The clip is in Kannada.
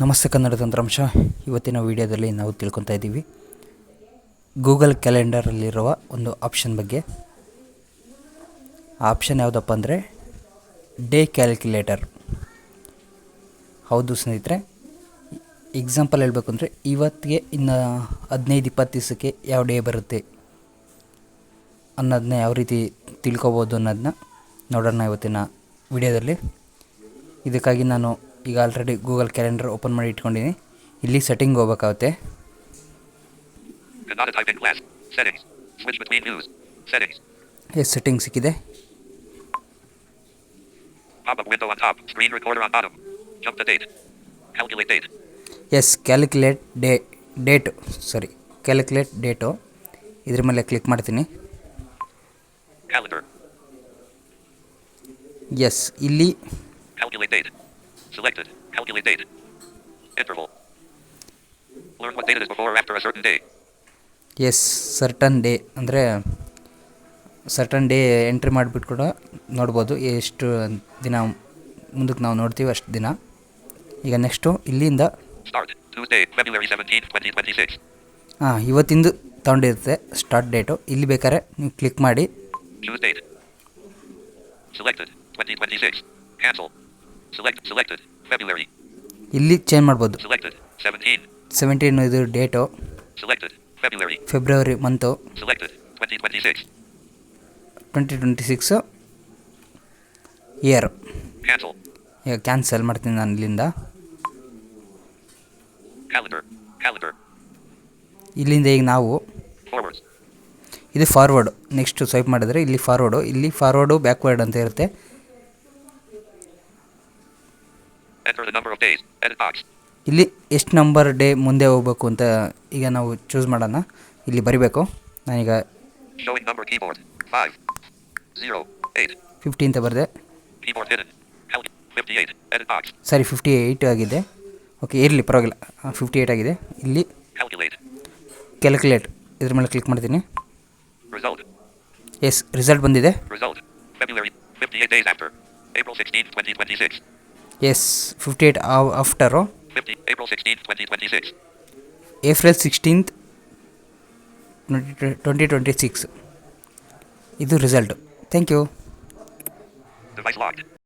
ನಮಸ್ತೆ ಕನ್ನಡ ತಂತ್ರಾಂಶ. ಇವತ್ತಿನ ವಿಡಿಯೋದಲ್ಲಿ ನಾವು ತಿಳ್ಕೊತಾ ಇದ್ದೀವಿ ಗೂಗಲ್ ಕ್ಯಾಲೆಂಡರಲ್ಲಿರುವ ಒಂದು ಆಪ್ಷನ್ ಬಗ್ಗೆ. ಆ ಆಪ್ಷನ್ ಯಾವುದಪ್ಪ ಅಂದರೆ ಡೇ ಕ್ಯಾಲ್ಕುಲೇಟರ್. ಹೌದು ಸ್ನೇಹಿತರೆ, ಎಕ್ಸಾಂಪಲ್ ಹೇಳಬೇಕು ಅಂದರೆ ಇವತ್ತಿಗೆ ಇನ್ನು 15-20 ದಿವಸಕ್ಕೆ ಯಾವ ಡೇ ಬರುತ್ತೆ ಅನ್ನೋದನ್ನ ಯಾವ ರೀತಿ ತಿಳ್ಕೊಬೋದು ಅನ್ನೋದನ್ನ ನೋಡೋಣ ಇವತ್ತಿನ ವಿಡಿಯೋದಲ್ಲಿ. ಇದಕ್ಕಾಗಿ ನಾನು ಈಗ ಆಲ್ರೆಡಿ ಗೂಗಲ್ ಕ್ಯಾಲೆಂಡರ್ ಓಪನ್ ಮಾಡಿ ಇಟ್ಕೊಂಡಿದ್ದೀನಿ. ಇಲ್ಲಿ ಸೆಟ್ಟಿಂಗ್ ಹೋಗ್ಬೇಕಾಗುತ್ತೆ. ಎಸ್, ಸೆಟ್ಟಿಂಗ್ ಸಿಕ್ಕಿದೆ. ಎಸ್, ಕ್ಯಾಲ್ಕುಲೇಟ್ ಡೇಟು ಇದ್ರ ಮೇಲೆ ಕ್ಲಿಕ್ ಮಾಡ್ತೀನಿ. ಎಸ್, ಇಲ್ಲಿ Selected. Calculate date. Interval. Learn what date it is before or after a certain day. Yes, certain day ಅಂದರೆ ಸರ್ಟನ್ ಡೇ ಎಂಟ್ರಿ ಮಾಡಿಬಿಟ್ಟು ಕೂಡ ನೋಡ್ಬೋದು. ಎಷ್ಟು ದಿನ ಮುಂದಕ್ಕೆ ನಾವು ನೋಡ್ತೀವಿ ಅಷ್ಟು ದಿನ. ಈಗ ನೆಕ್ಸ್ಟು ಇಲ್ಲಿಂದ Start. Tuesday, February 17th, 2026. ಇವತ್ತಿಂದು ತೊಗೊಂಡಿರುತ್ತೆ ಸ್ಟಾರ್ಟ್ ಡೇಟು. ಇಲ್ಲಿ ಬೇಕಾದ್ರೆ ನೀವು ಕ್ಲಿಕ್ ಮಾಡಿ Choose date. Selected. 2026. Cancel. Selected. February. ಇಲ್ಲಿ ಚೇಂಜ್ ಮಾಡ್ಬೋದು. Selected. 17 ಇದು date. Selected. February. February month. Selected. 2026. 2026 year. Cancel. ಈಗ ಕ್ಯಾನ್ಸಲ್ ಮಾಡ್ತೀನಿ ನಾನು ಇಲ್ಲಿಂದ. Calendar. ಇಲ್ಲಿಂದ ಈಗ ನಾವು Forwards. ಇದು ಫಾರ್ವರ್ಡು. ನೆಕ್ಸ್ಟ್ ಸ್ವೈಪ್ ಮಾಡಿದ್ರೆ ಇಲ್ಲಿ ಫಾರ್ವರ್ಡು ಬ್ಯಾಕ್ವರ್ಡ್ ಅಂತ ಇರುತ್ತೆ. Enter the number of days. Edit box. ಇಲ್ಲಿ ಎಷ್ಟು ನಂಬರ್ ಡೇ ಮುಂದೆ ಹೋಗಬೇಕು ಅಂತ ಈಗ ನಾವು ಚೂಸ್ ಮಾಡೋಣ. ಇಲ್ಲಿ ಬರಿಬೇಕು. ನಾನೀಗ Showing number keyboard. 508. 50 ಅಂತ ಬರೆದೆ. Keyboard hidden. 58. Edit box. ಸರಿ, 58 ಆಗಿದೆ. ಓಕೆ, ಇರಲಿ ಪರವಾಗಿಲ್ಲ. 58 ಆಗಿದೆ. ಇಲ್ಲಿ ಕ್ಯಾಲ್ಕುಲೇಟ್ ಇದ್ರ ಮೇಲೆ ಕ್ಲಿಕ್ ಮಾಡ್ತೀನಿ. Result. ಎಸ್, ರಿಸಲ್ಟ್ ಬಂದಿದೆ. Result. February. 58 days after. April 16th, 2026. Yes, 58 after April 16th, 2026. April 16th, 2026 ಇದು result. Thank you. Device locked.